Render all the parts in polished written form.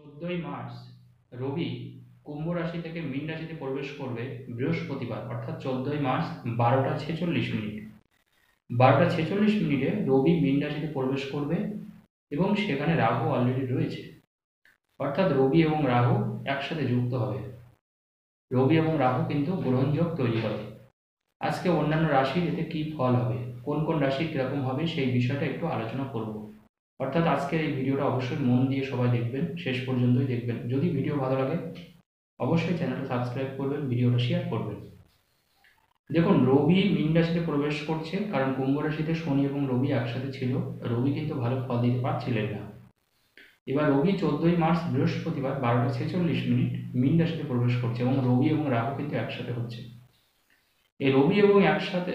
14ই March রবি কুম্ভ রাশি থেকে মীন রাশিতে প্রবেশ করবে বৃহস্পতিবার অর্থাৎ 14ই মার্চ 12টা 46 মিনিট। 12টা 46 মিনিটে রবি মীন রাশিতে প্রবেশ করবে এবং সেখানে রাহু অলরেডি রয়েছে, অর্থাৎ রবি এবং রাহু একসাথে যুক্ত হবে। রবি এবং রাহু কিন্তু গ্রহণযোগ তৈরি করে। আজকে অন্যান্য রাশির এতে কি ফল হবে, কোন কোন রাশি কিরকম হবে সেই বিষয়টা একটু আলোচনা করব। অর্থাৎ আজকের এই ভিডিওটা অবশ্যই মন দিয়ে সবাই দেখবেন, শেষ পর্যন্তই দেখবেন। যদি ভিডিও ভালো লাগে অবশ্যই চ্যানেলটা সাবস্ক্রাইব করবেন, ভিডিওটা শেয়ার করবেন। দেখুন, রবি মীন রাশিতে প্রবেশ করছে, কারণ কুম্ভ রাশিতে শনি এবং রবি একসাথে ছিল। রবি কিন্তু ভালো ফল দিতে পারছিলেন না। এবার রবি 14ই মার্চ বৃহস্পতিবার 12টা 46 মিনিট মীন রাশিতে প্রবেশ করছে এবং রবি এবং রাহু কিন্তু একসাথে হচ্ছে। এই রবি এবং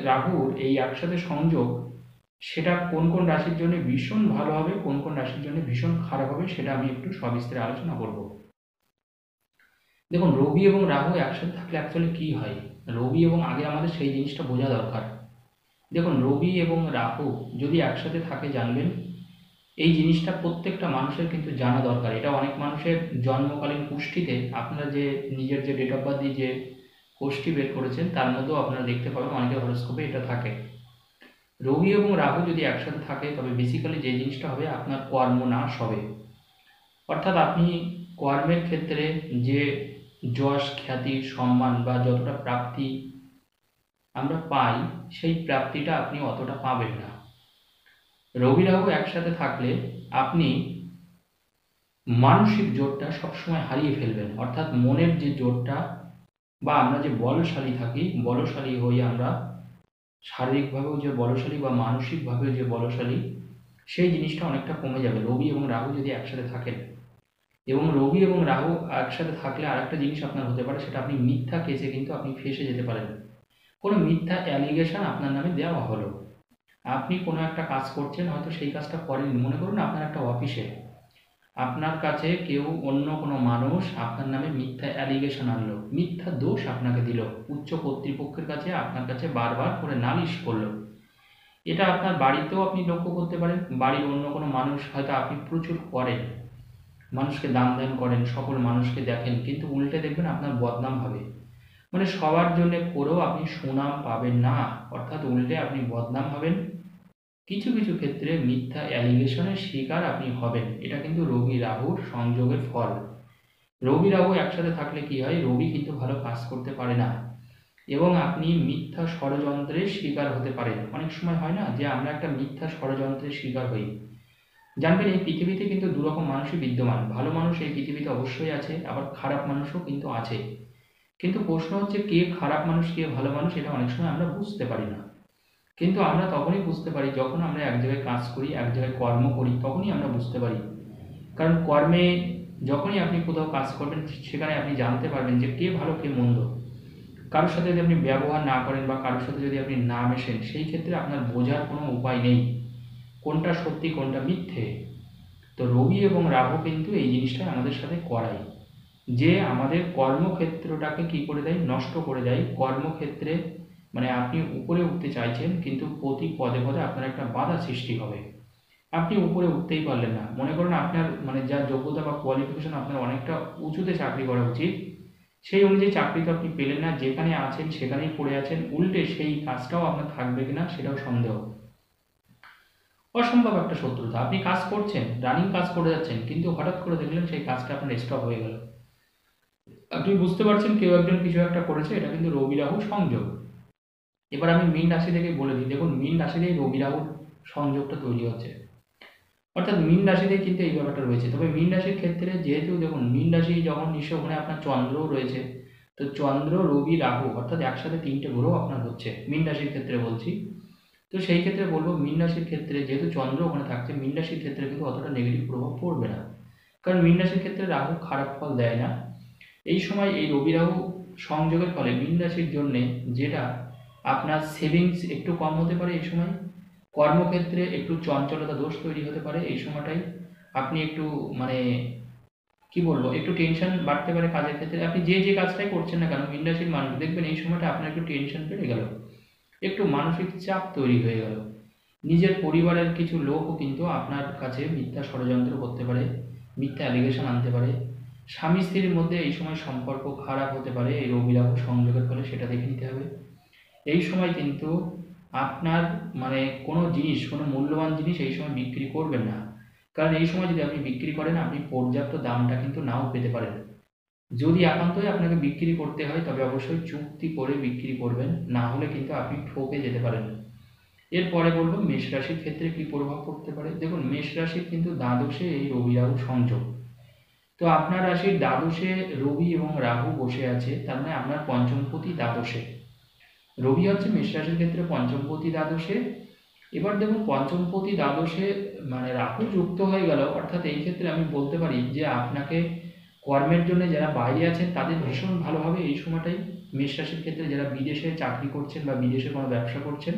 রাহুর এই একসাথে সংযোগ, সেটা কোন কোন রাশির জন্য ভীষণ ভালো হবে, কোন কোন রাশির জন্য ভীষণ খারাপ হবে, সেটা আমি একটু সবিস্তারে আলোচনা করব। দেখুন, রবি এবং রাহু একসাথে থাকলে অ্যাকচুয়ালি কি হয়, রবি এবং আগে আমাদের সেই জিনিসটা বোঝা দরকার। দেখুন, রবি এবং রাহু যদি একসাথে থাকে, জানবেন এই জিনিসটা প্রত্যেকটা মানুষের কিন্তু জানা দরকার। এটা অনেক মানুষের জন্মকালীন কুষ্ঠিতে, আপনারা যে নিজের যে ডেট অফ বার্থ দিয়ে যে কুষ্ঠি বের করেছেন তার মধ্যেও আপনারা দেখতে পাবেন অনেকের হরোস্কোপে এটা থাকে। রবি এবং রাহু যদি একসাথে থাকে তবে বেসিক্যালি যে জিনিসটা হবে, আপনার কর্মনাশ হবে। অর্থাৎ আপনি কর্মের ক্ষেত্রে যে যশ খ্যাতি সম্মান বা যতটা প্রাপ্তি আমরা পাই, সেই প্রাপ্তিটা আপনি অতটা পাবেন না। রবি রাহু একসাথে থাকলে আপনি মানসিক জোরটা সবসময় হারিয়ে ফেলবেন। অর্থাৎ মনের যে জোরটা, বা আমরা যে বলশালী থাকি, বলশালী হই আমরা, শারীরিকভাবেও যে বলশালী বা মানসিকভাবেও যে বলশালী, সেই জিনিসটা অনেকটা কমে যাবে রবি এবং রাহু যদি একসাথে থাকেন। এবং রবি এবং রাহু একসাথে থাকলে আরেকটা জিনিস আপনার হতে পারে, সেটা আপনি মিথ্যা কেসে কিন্তু আপনি ফেঁসে যেতে পারেন। কোনো মিথ্যা অ্যালিগেশন আপনার নামে দেওয়া হলো, আপনি কোনো একটা কাজ করছেন, হয়তো সেই কাজটা করেননি। মনে করুন আপনার একটা অফিসে আপনার কাছে কেউ, অন্য কোনো মানুষ আপনার নামে মিথ্যা অ্যালিগেশন আনলো, মিথ্যা দোষ আপনাকে দিল, উচ্চ কর্তৃপক্ষের কাছে আপনার কাছে বারবার করে নালিশ করলো। এটা আপনার বাড়িতেও আপনি লক্ষ্য করতে পারেন, বাড়ির অন্য কোনো মানুষ, হয়তো আপনি প্রচুর করেন, মানুষকে দান ধ্যান করেন, সকল মানুষকে দেখেন, কিন্তু উল্টে দেখবেন আপনার বদনাম হবে। মানে সবার জন্য করেও আপনি সুনাম পাবেন না, অর্থাৎ উল্টে আপনি বদনাম হবেন। কিছু কিছু ক্ষেত্রে মিথ্যা অ্যালিগেশনের শিকার আপনি হবেন। এটা কিন্তু রবি রাহুর সংযোগের ফল। রবি রাহু একসাথে থাকলে কি হয়, রবি কিন্তু ভালো কাজ করতে পারে না এবং আপনি মিথ্যা ষড়যন্ত্রের শিকার হতে পারেন। অনেক সময় হয় না যে আমরা একটা মিথ্যা ষড়যন্ত্রের শিকার হই। জানবেন, এই পৃথিবীতে কিন্তু দুরকম মানুষই বিদ্যমান। ভালো মানুষ এই পৃথিবীতে অবশ্যই আছে, আবার খারাপ মানুষও কিন্তু আছে। কিন্তু প্রশ্ন হচ্ছে, কে খারাপ মানুষ কে ভালো মানুষ, এটা অনেক সময় আমরা বুঝতে পারি না। কিন্তু আমরা তখনই বুঝতে পারি যখন আমরা এক জায়গায় কাজ করি, এক জায়গায় কর্ম করি, তখনই আমরা বুঝতে পারি। কারণ কর্মে যখনই আপনি কোথাও কাজ করবেন, সেখানে আপনি জানতে পারবেন যে কে ভালো কে মন্দ। কারোর সাথে যদি আপনি ব্যবহার না করেন বা কারোর সাথে যদি আপনি না মেশেন, সেই ক্ষেত্রে আপনার বোঝার কোনো উপায় নেই কোনটা সত্যি কোনটা মিথ্যে। তো রবি এবং রাহু কিন্তু এই জিনিসটা আমাদের সাথে করায়, যে আমাদের কর্মক্ষেত্রটাকে কি করে দেয়, নষ্ট করে দেয়। কর্মক্ষেত্রে মানে আপনি উপরে উঠতে চাইছেন, কিন্তু প্রতি পদে পদে আপনার একটা বাধা সৃষ্টি হবে, আপনি উপরে উঠতেই পারলেন না। মনে করুন আপনার মানে যা যোগ্যতা বা কোয়ালিফিকেশন, আপনার অনেকটা উঁচুতে চাকরি করা উচিত, সেই অনুযায়ী চাকরি তো আপনি পেলেন না, যেখানে আছেন সেখানেই পড়ে আছেন। উল্টে সেই কাজটাও আপনার থাকবে কিনা সেটাও সন্দেহ। অসম্ভব একটা শত্রুতা, আপনি কাজ করছেন, রানিং কাজ করে যাচ্ছেন, কিন্তু হঠাৎ করে দেখলেন সেই কাজটা আপনার স্টপ হয়ে গেল। আপনি বুঝতে পারছেন কেউ একজন কিছু একটা করেছে, এটা কিন্তু রবি রাহু সংযোগ। এবার আমি মীন রাশি থেকে বলে দিই। দেখুন, মীন রাশিতেই রবি রাহুর সংযোগটা তৈরি হচ্ছে, অর্থাৎ মীন রাশিতে কিন্তু এই ব্যাপারটা রয়েছে। তবে মীন রাশির ক্ষেত্রে যেহেতু দেখুন, মীন রাশি যখন নিশ্চয় ওখানে আপনার চন্দ্রও রয়েছে, তো চন্দ্র রবি রাহু অর্থাৎ একসাথে তিনটে গ্রহ আপনার হচ্ছে মীন রাশির ক্ষেত্রে বলছি। তো সেই ক্ষেত্রে বলবো, মীন রাশির ক্ষেত্রে যেহেতু চন্দ্র ওখানে থাকছে, মীন রাশির ক্ষেত্রে কিন্তু অতটা নেগেটিভ প্রভাব পড়বে না, কারণ মীন রাশির ক্ষেত্রে রাহু খারাপ ফল দেয় না। এই সময় এই রবি রাহু সংযোগের ফলে মীন রাশির জন্যে যেটা, আপনার সেভিংস একটু কম হতে পারে এই সময়, কর্মক্ষেত্রে একটু চঞ্চলতা দোষ তৈরি হতে পারে এই সময়টাই। আপনি একটু মানে কি বলবো, একটু টেনশন বাড়তে পারে কাজের ক্ষেত্রে। আপনি যে যে কাজটাই করছেন না কেন, মীন রাশির মানুষ দেখবেন এই সময়টা আপনার একটু টেনশন বেড়ে গেল, একটু মানসিক চাপ তৈরি হয়ে গেল। নিজের পরিবারের কিছু লোকও কিন্তু আপনার কাছে মিথ্যা ষড়যন্ত্র করতে পারে, মিথ্যা অ্যালিগেশন আনতে পারে, স্বামী স্ত্রীর মধ্যে এই সময় সম্পর্ক খারাপ হতে পারে এই রবি রাহু সংযোগের ফলে, সেটা দেখে নিতে হবে। এই সময় কিন্তু আপনার মানে কোনো জিনিস, কোনো মূল্যবান জিনিস এই সময় বিক্রি করবেন না, কারণ এই সময় যদি আপনি বিক্রি করেন আপনি পর্যাপ্ত দামটা কিন্তু নাও পেতে পারেন। যদি একান্তই আপনাকে বিক্রি করতে হয় তবে অবশ্যই চুক্তি করে বিক্রি করবেন, না হলে কিন্তু আপনি ঠকে যেতে পারেন। এরপরে বলবো মেষ রাশির ক্ষেত্রে কি প্রভাব পড়তে পারে। দেখুন, মেষ রাশির কিন্তু দ্বাদশে এই রবি রাহু সংযোগ, তো আপনার রাশির দ্বাদশে রবি এবং রাহু বসে আছে, তার মানে আপনার পঞ্চমপতি দ্বাদশে। রবি হচ্ছে মেষ রাশির ক্ষেত্রে পঞ্চমপতি দ্বাদশে। এবার দেখুন, পঞ্চমপতি দ্বাদশে মানে রাহু যুক্ত হয়ে গেল, অর্থাৎ এই ক্ষেত্রে আমি বলতে পারি যে আপনাকে কর্মের জন্য যারা বাইরে আছেন তাদের ভীষণ ভালোভাবে এই সময়টাই, মেষ রাশির ক্ষেত্রে যারা বিদেশে চাকরি করছেন বা বিদেশে কোনো ব্যবসা করছেন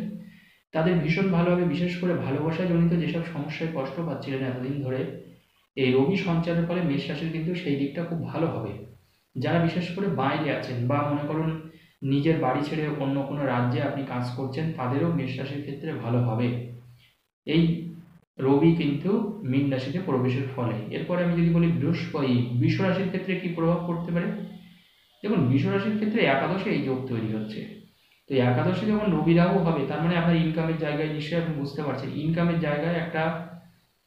তাদের ভীষণ ভালোভাবে, বিশেষ করে ভালোবাসা জনিত যেসব সমস্যায় কষ্ট পাচ্ছিলেন এতদিন ধরে, এই রবি সঞ্চারের ফলে মেষ রাশির কিন্তু সেই দিকটা খুব ভালো হবে। যারা বিশেষ করে বাইরে আছেন বা মনে করুন নিজের বাড়ি ছেড়ে অন্য কোনো রাজ্যে আপনি কাজ করছেন, তাদেরও মেষ রাশির ক্ষেত্রে ভালো হবে এই রবি কিন্তু মীন রাশিতে প্রবেশের ফলে। এরপরে আমি যদি বলি বৃহস্পতি বৃষ রাশির ক্ষেত্রে কি প্রভাব পড়তে পারে। দেখুন, বৃষ রাশির ক্ষেত্রে একাদশে এই যোগ তৈরি হচ্ছে, তো একাদশে যখন রবি রাহু হবে তার মানে আপনার ইনকামের জায়গায়, নিশ্চয়ই আপনি বুঝতে পারছেন, ইনকামের জায়গায় একটা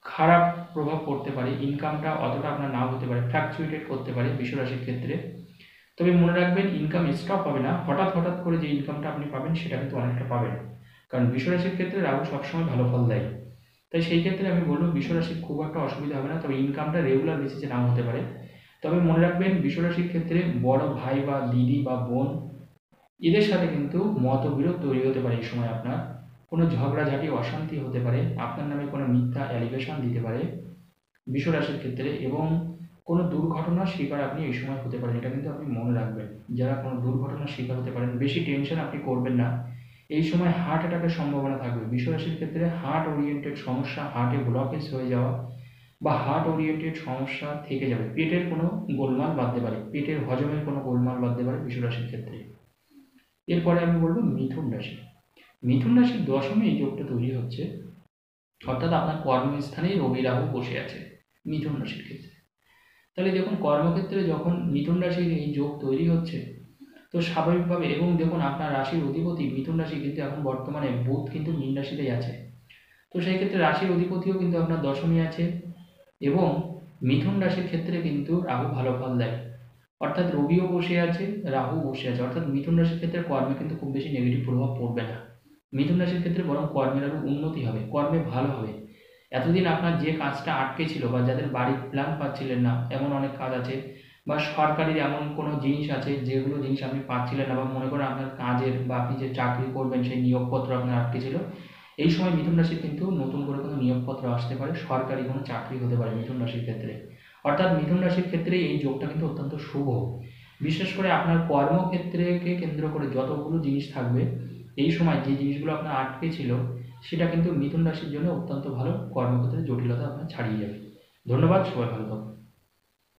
খারাপ প্রভাব পড়তে পারে, ইনকামটা অতটা আপনার নাও হতে পারে, ফ্ল্যাকচুয়েটেড করতে পারে বৃষ রাশির ক্ষেত্রে। তবে মনে রাখবেন, ইনকাম স্টপ হবে না, হঠাৎ হঠাৎ করে যে ইনকামটা আপনি পাবেন সেটা কিন্তু অনেকটা পাবেন, কারণ বৃষ রাশির ক্ষেত্রে রাহু সবসময় ভালো ফল দেয়। তাই সেই ক্ষেত্রে আমি বলবো বৃষ রাশির খুব একটা অসুবিধা হবে না, তবে ইনকামটা রেগুলার বেসিসে নাও হতে পারে। তবে মনে রাখবেন, বৃষ রাশির ক্ষেত্রে বড় ভাই বা দিদি বা বোন এদের সাথে কিন্তু মতবিরোধ তৈরি হতে পারে এই সময়, আপনার কোনো ঝগড়াঝাটি অশান্তি হতে পারে, আপনার নামে কোনো মিথ্যা অ্যালিগেশন দিতে পারে বৃষ রাশির ক্ষেত্রে, এবং কোনো দুর্ঘটনার শিকার আপনি এই সময় হতে পারেন, এটা কিন্তু আপনি মনে রাখবেন। যারা কোনো দুর্ঘটনার শিকার হতে পারেন, বেশি টেনশন আপনি করবেন না, এই সময় হার্ট অ্যাটাকের সম্ভাবনা থাকবে বৃষ রাশির ক্ষেত্রে। হার্ট ওরিয়েন্টেড সমস্যা, হার্টে ব্লকেজ হয়ে যাওয়া বা হার্ট ওরিয়েন্টেড সমস্যা থেকে যাবে, পেটের কোনো গোলমাল বাঁধতে পারে, পেটের হজমের কোনো গোলমাল বাঁধতে পারে বৃষ রাশির ক্ষেত্রে। এরপরে আমি বলবো মিথুন রাশি। মিথুন রাশির দশমে এই যোগটা তৈরি হচ্ছে, অর্থাৎ আপনার কর্মস্থানেই রবি রাহু বসে আছে মিথুন রাশির ক্ষেত্রে। তাহলে দেখুন, কর্মক্ষেত্রে যখন মিথুন রাশির এই যোগ তৈরি হচ্ছে, তো স্বাভাবিকভাবে, এবং দেখুন আপনার রাশির অধিপতি মিথুন রাশি কিন্তু এখন বর্তমানে বুধ কিন্তু মীন রাশিতেই আছে, তো সেই ক্ষেত্রে রাশির অধিপতিও কিন্তু আপনার দশমী আছে, এবং মিথুন রাশির ক্ষেত্রে কিন্তু রাহু ভালো ফল দেয়, অর্থাৎ রবিও বসে আছে, রাহু বসে আছে, অর্থাৎ মিথুন রাশির ক্ষেত্রে কর্মে কিন্তু খুব বেশি নেগেটিভ প্রভাব পড়বে না। মিথুন রাশির ক্ষেত্রে বরং কর্মের আরও উন্নতি হবে, কর্মে ভালো হবে। এতদিন আপনার যে কাজটা আটকে ছিল বা যাদের বাড়ির প্ল্যান পাচ্ছিলেন না, এমন অনেক কাজ আছে, বা সরকারির এমন কোনো জিনিস আছে যেগুলো জিনিস আপনি পাচ্ছিলেন না, বা মনে করেন আপনার কাজের বা আপনি যে চাকরি করবেন সেই নিয়োগপত্র আপনার আটকে ছিল, এই সময় মিথুন রাশির কিন্তু নতুন করে কোনো নিয়োগপত্র আসতে পারে, সরকারি কোনো চাকরি হতে পারে মিথুন রাশির ক্ষেত্রে। অর্থাৎ মিথুন রাশির ক্ষেত্রে এই যোগটা কিন্তু অত্যন্ত শুভ। বিশেষ করে আপনার কর্মক্ষেত্রকে কেন্দ্র করে যতগুলো জিনিস থাকবে, এই সময় যে জিনিসগুলো আপনার আটকে ছিল সেটা কিন্তু মিথুন রাশির জন্য অত্যন্ত ভালো, কর্মক্ষেত্রে জটিলতা আপনার ছাড়িয়ে যাবে। ধন্যবাদ, সবাই ভালো থাকুন।